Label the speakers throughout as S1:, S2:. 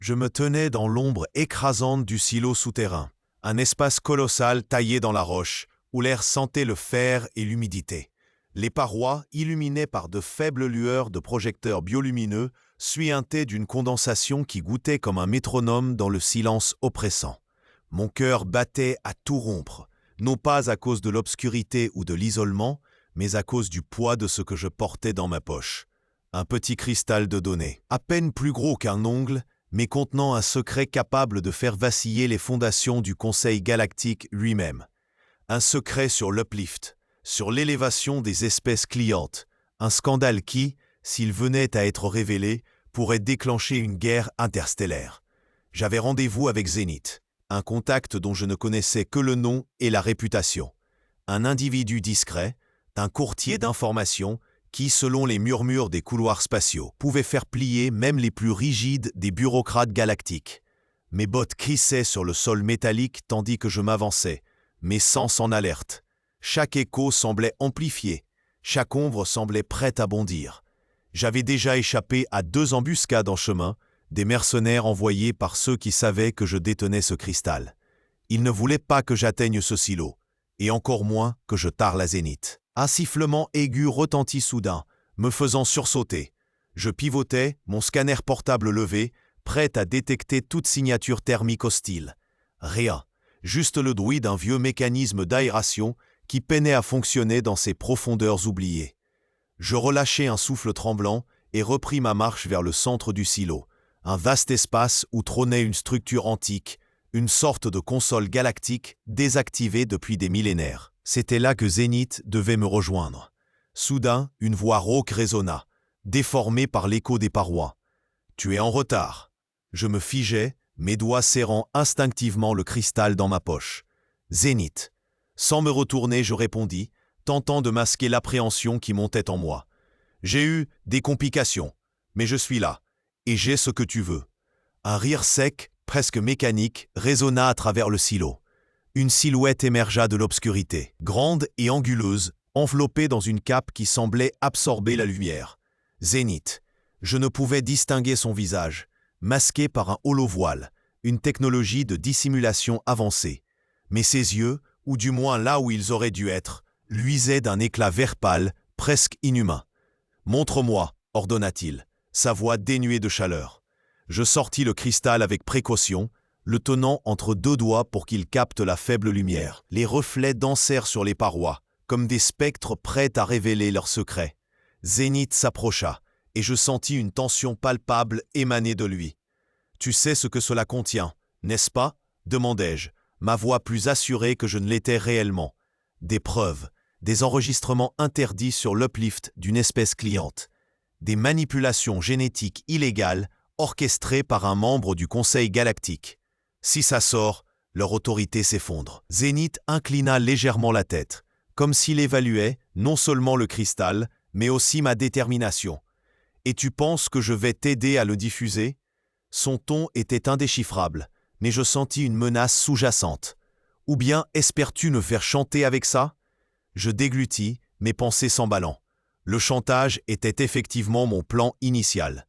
S1: Je me tenais dans l'ombre écrasante du silo souterrain, un espace colossal taillé dans la roche, où l'air sentait le fer et l'humidité. Les parois, illuminées par de faibles lueurs de projecteurs biolumineux, suintaient d'une condensation qui goûtait comme un métronome dans le silence oppressant. Mon cœur battait à tout rompre, non pas à cause de l'obscurité ou de l'isolement, mais à cause du poids de ce que je portais dans ma poche. Un petit cristal de données, à peine plus gros qu'un ongle, mais contenant un secret capable de faire vaciller les fondations du Conseil galactique lui-même. Un secret sur l'uplift, sur l'élévation des espèces clientes, un scandale qui, s'il venait à être révélé, pourrait déclencher une guerre interstellaire. J'avais rendez-vous avec Zénith, un contact dont je ne connaissais que le nom et la réputation. Un individu discret, un courtier d'informations qui, selon les murmures des couloirs spatiaux, pouvait faire plier même les plus rigides des bureaucrates galactiques. Mes bottes crissaient sur le sol métallique tandis que je m'avançais, mes sens en alerte. Chaque écho semblait amplifié, chaque ombre semblait prête à bondir. J'avais déjà échappé à 2 embuscades en chemin, des mercenaires envoyés par ceux qui savaient que je détenais ce cristal. Ils ne voulaient pas que j'atteigne ce silo, et encore moins que je tare la Zénith. Un sifflement aigu retentit soudain, me faisant sursauter. Je pivotais, mon scanner portable levé, prêt à détecter toute signature thermique hostile. Rien, juste le bruit d'un vieux mécanisme d'aération qui peinait à fonctionner dans ces profondeurs oubliées. Je relâchai un souffle tremblant et repris ma marche vers le centre du silo, un vaste espace où trônait une structure antique, une sorte de console galactique désactivée depuis des millénaires. C'était là que Zénith devait me rejoindre. Soudain, une voix rauque résonna, déformée par l'écho des parois. « Tu es en retard !» Je me figeai, mes doigts serrant instinctivement le cristal dans ma poche. « Zénith !» Sans me retourner, je répondis, tentant de masquer l'appréhension qui montait en moi. « J'ai eu des complications, mais je suis là, et j'ai ce que tu veux. » Un rire sec, presque mécanique, résonna à travers le silo. Une silhouette émergea de l'obscurité, grande et anguleuse, enveloppée dans une cape qui semblait absorber la lumière. Zénith. Je ne pouvais distinguer son visage, masqué par un holovoile, une technologie de dissimulation avancée. Mais ses yeux, ou du moins là où ils auraient dû être, luisaient d'un éclat vert pâle, presque inhumain. « Montre-moi », ordonna-t-il, sa voix dénuée de chaleur. Je sortis le cristal avec précaution, le tenant entre 2 doigts pour qu'il capte la faible lumière. Les reflets dansèrent sur les parois, comme des spectres prêts à révéler leurs secrets. Zénith s'approcha, et je sentis une tension palpable émaner de lui. « Tu sais ce que cela contient, n'est-ce pas ?» demandai-je, ma voix plus assurée que je ne l'étais réellement. Des preuves, des enregistrements interdits sur l'uplift d'une espèce cliente, des manipulations génétiques illégales orchestrées par un membre du Conseil galactique. Si ça sort, leur autorité s'effondre. Zénith inclina légèrement la tête, comme s'il évaluait non seulement le cristal, mais aussi ma détermination. « Et tu penses que je vais t'aider à le diffuser ?» Son ton était indéchiffrable, mais je sentis une menace sous-jacente. « Ou bien espères-tu me faire chanter avec ça ?» Je déglutis, mes pensées s'emballant. Le chantage était effectivement mon plan initial.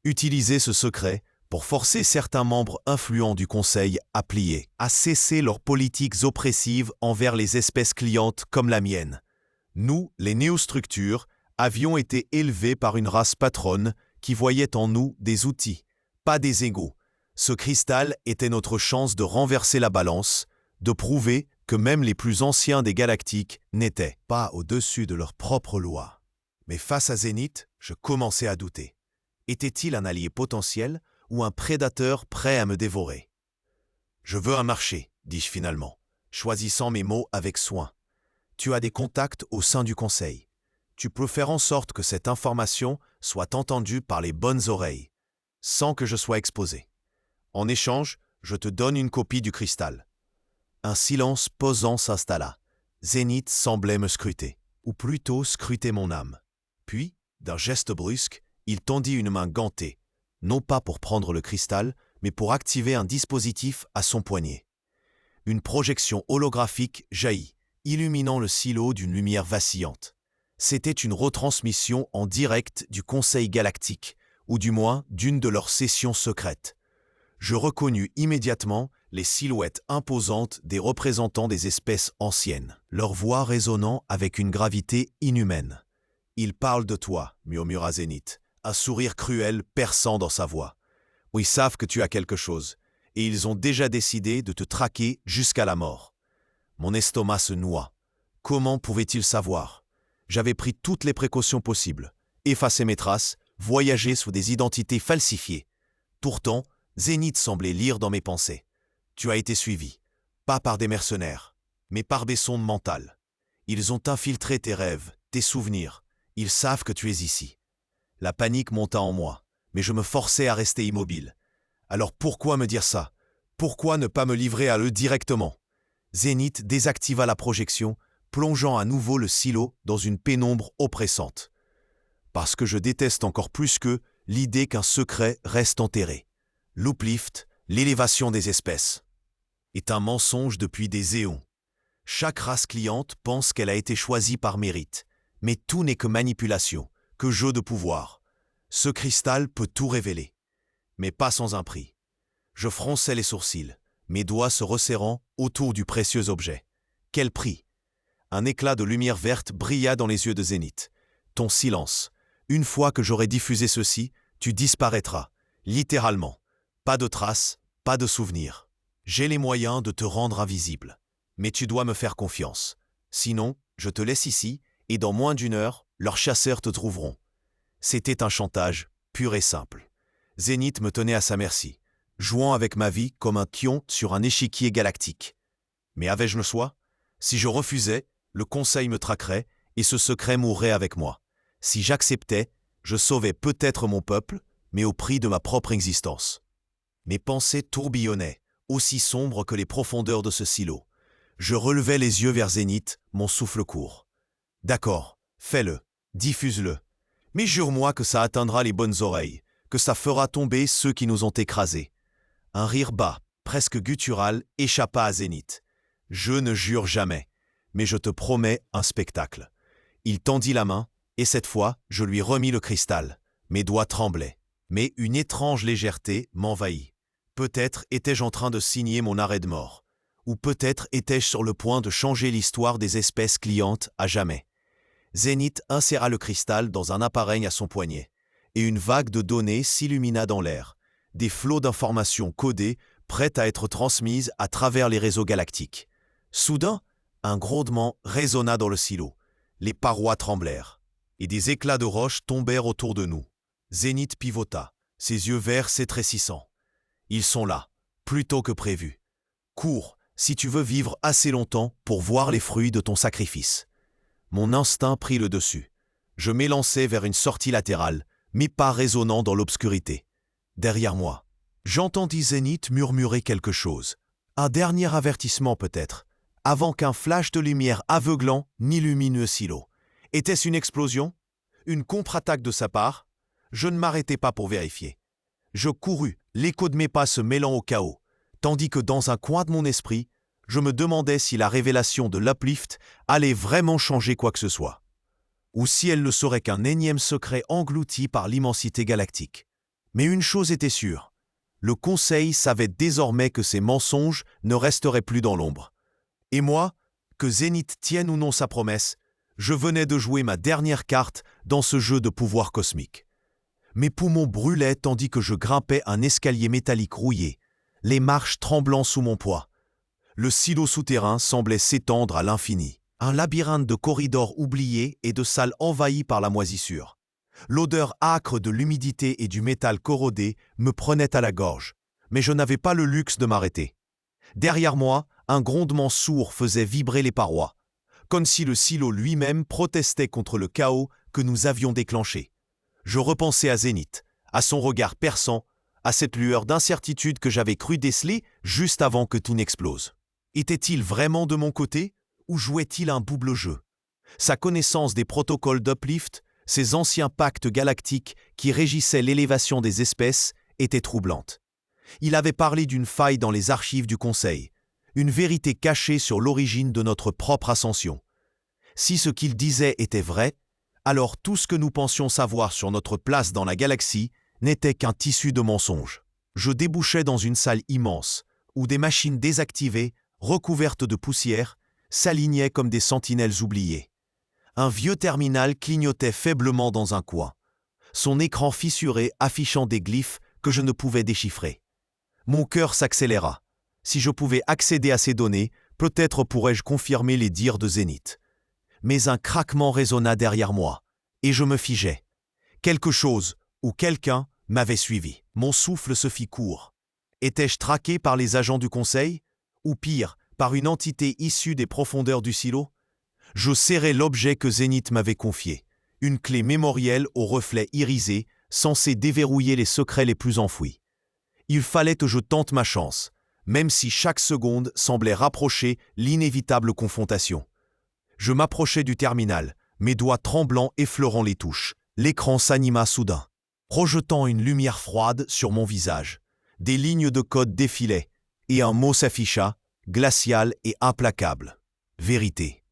S1: Utiliser ce secret pour forcer certains membres influents du Conseil à plier, à cesser leurs politiques oppressives envers les espèces clientes comme la mienne. Nous, les néostructures, avions été élevés par une race patronne qui voyait en nous des outils, pas des égaux. Ce cristal était notre chance de renverser la balance, de prouver que même les plus anciens des galactiques n'étaient pas au-dessus de leurs propres lois. Mais face à Zénith, je commençais à douter. Était-il un allié potentiel ou un prédateur prêt à me dévorer? « Je veux un marché, dis-je finalement, choisissant mes mots avec soin. Tu as des contacts au sein du Conseil. Tu peux faire en sorte que cette information soit entendue par les bonnes oreilles, sans que je sois exposé. En échange, je te donne une copie du cristal. » Un silence pesant s'installa. Zénith semblait me scruter, ou plutôt scruter mon âme. Puis, d'un geste brusque, il tendit une main gantée, non pas pour prendre le cristal, mais pour activer un dispositif à son poignet. Une projection holographique jaillit, illuminant le silo d'une lumière vacillante. C'était une retransmission en direct du Conseil galactique, ou du moins d'une de leurs sessions secrètes. Je reconnus immédiatement les silhouettes imposantes des représentants des espèces anciennes, leur voix résonnant avec une gravité inhumaine. « Ils parlent de toi, » murmura Zénith, un sourire cruel perçant dans sa voix. « Ils savent que tu as quelque chose, et ils ont déjà décidé de te traquer jusqu'à la mort. » Mon estomac se noua. Comment pouvaient-ils savoir? J'avais pris toutes les précautions possibles, effacé mes traces, voyagé sous des identités falsifiées. Pourtant, Zénith semblait lire dans mes pensées. Tu as été suivi, pas par des mercenaires, mais par des sondes mentales. Ils ont infiltré tes rêves, tes souvenirs. Ils savent que tu es ici. La panique monta en moi, mais je me forçais à rester immobile. Alors pourquoi me dire ça? Pourquoi ne pas me livrer à eux directement? Zénith désactiva la projection, plongeant à nouveau le silo dans une pénombre oppressante. Parce que je déteste encore plus qu'eux l'idée qu'un secret reste enterré. L'uplift, l'élévation des espèces, est un mensonge depuis des éons. Chaque race cliente pense qu'elle a été choisie par mérite, mais tout n'est que manipulation, que jeu de pouvoir. Ce cristal peut tout révéler, mais pas sans un prix. Je fronçais les sourcils, mes doigts se resserrant autour du précieux objet. Quel prix? Un éclat de lumière verte brilla dans les yeux de Zénith. Ton silence. Une fois que j'aurai diffusé ceci, tu disparaîtras, littéralement. Pas de traces, pas de souvenirs. J'ai les moyens de te rendre invisible. Mais tu dois me faire confiance. Sinon, je te laisse ici, et dans moins d'une heure, leurs chasseurs te trouveront. C'était un chantage, pur et simple. Zénith me tenait à sa merci, jouant avec ma vie comme un pion sur un échiquier galactique. Mais avais-je le choix? Si je refusais, le Conseil me traquerait, et ce secret mourrait avec moi. Si j'acceptais, je sauvais peut-être mon peuple, mais au prix de ma propre existence. Mes pensées tourbillonnaient, aussi sombres que les profondeurs de ce silo. Je relevai les yeux vers Zénith, mon souffle court. D'accord, fais-le, diffuse-le. Mais jure-moi que ça atteindra les bonnes oreilles, que ça fera tomber ceux qui nous ont écrasés. Un rire bas, presque guttural, échappa à Zénith. Je ne jure jamais, mais je te promets un spectacle. Il tendit la main, et cette fois, je lui remis le cristal. Mes doigts tremblaient, mais une étrange légèreté m'envahit. Peut-être étais-je en train de signer mon arrêt de mort, ou peut-être étais-je sur le point de changer l'histoire des espèces clientes à jamais. Zénith inséra le cristal dans un appareil à son poignet, et une vague de données s'illumina dans l'air, des flots d'informations codées prêtes à être transmises à travers les réseaux galactiques. Soudain, un grondement résonna dans le silo, les parois tremblèrent, et des éclats de roches tombèrent autour de nous. Zénith pivota, ses yeux verts s'étrécissant. Ils sont là, plus tôt que prévu. Cours, si tu veux vivre assez longtemps pour voir les fruits de ton sacrifice. Mon instinct prit le dessus. Je m'élançai vers une sortie latérale, mes pas résonnant dans l'obscurité. Derrière moi, j'entendis Zénith murmurer quelque chose. Un dernier avertissement peut-être, avant qu'un flash de lumière aveuglant n'illumine le silo. Était-ce une explosion? Une contre-attaque de sa part? Je ne m'arrêtai pas pour vérifier. Je courus, l'écho de mes pas se mêlant au chaos, tandis que dans un coin de mon esprit, je me demandais si la révélation de l'Uplift allait vraiment changer quoi que ce soit, ou si elle ne serait qu'un énième secret englouti par l'immensité galactique. Mais une chose était sûre, le Conseil savait désormais que ces mensonges ne resteraient plus dans l'ombre. Et moi, que Zénith tienne ou non sa promesse, je venais de jouer ma dernière carte dans ce jeu de pouvoir cosmique. Mes poumons brûlaient tandis que je grimpais un escalier métallique rouillé, les marches tremblant sous mon poids. Le silo souterrain semblait s'étendre à l'infini, un labyrinthe de corridors oubliés et de salles envahies par la moisissure. L'odeur âcre de l'humidité et du métal corrodé me prenait à la gorge, mais je n'avais pas le luxe de m'arrêter. Derrière moi, un grondement sourd faisait vibrer les parois, comme si le silo lui-même protestait contre le chaos que nous avions déclenché. Je repensais à Zénith, à son regard perçant, à cette lueur d'incertitude que j'avais cru déceler juste avant que tout n'explose. Était-il vraiment de mon côté, ou jouait-il un double jeu? Sa connaissance des protocoles d'Uplift, ces anciens pactes galactiques qui régissaient l'élévation des espèces, était troublante. Il avait parlé d'une faille dans les archives du Conseil, une vérité cachée sur l'origine de notre propre ascension. Si ce qu'il disait était vrai, alors tout ce que nous pensions savoir sur notre place dans la galaxie n'était qu'un tissu de mensonges. Je débouchais dans une salle immense, où des machines désactivées, recouvertes de poussière, s'alignaient comme des sentinelles oubliées. Un vieux terminal clignotait faiblement dans un coin, son écran fissuré affichant des glyphes que je ne pouvais déchiffrer. Mon cœur s'accéléra. Si je pouvais accéder à ces données, peut-être pourrais-je confirmer les dires de Zénith. Mais un craquement résonna derrière moi, et je me figeai. Quelque chose, ou quelqu'un, m'avait suivi. Mon souffle se fit court. Étais-je traqué par les agents du Conseil? Ou pire, par une entité issue des profondeurs du silo? Je serrai l'objet que Zénith m'avait confié, une clé mémorielle au reflet irisé, censée déverrouiller les secrets les plus enfouis. Il fallait que je tente ma chance, même si chaque seconde semblait rapprocher l'inévitable confrontation. Je m'approchai du terminal, mes doigts tremblants effleurant les touches. L'écran s'anima soudain, projetant une lumière froide sur mon visage. Des lignes de code défilaient, et un mot s'afficha, glacial et implacable. Vérité.